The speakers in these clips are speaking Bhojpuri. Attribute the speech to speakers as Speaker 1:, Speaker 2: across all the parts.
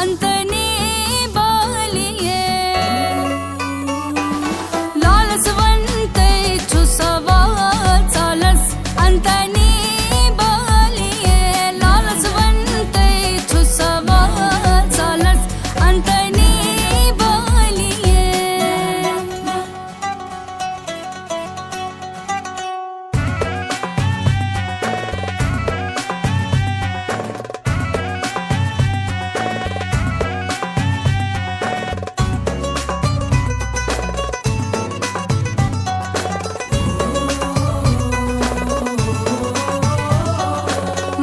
Speaker 1: अंतनी बालिये लालसवंते छुसवा चालस अंतनी बालिये लालसवंते छुसवा चालस अंतनी बालिये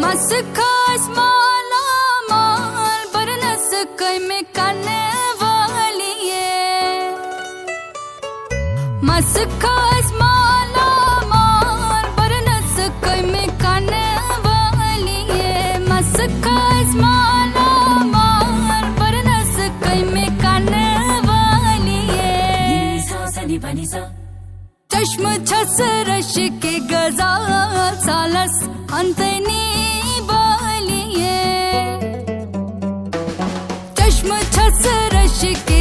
Speaker 1: मस्कास माला माल बरनस कई में काने वाली है मस्कास माला माल बरनस कई में काने वाली है मस्कास माला माल बरनस कई में काने वाली है चश्म छस रश के गजाल सालस अंतनी बालिये चश्म छस रश के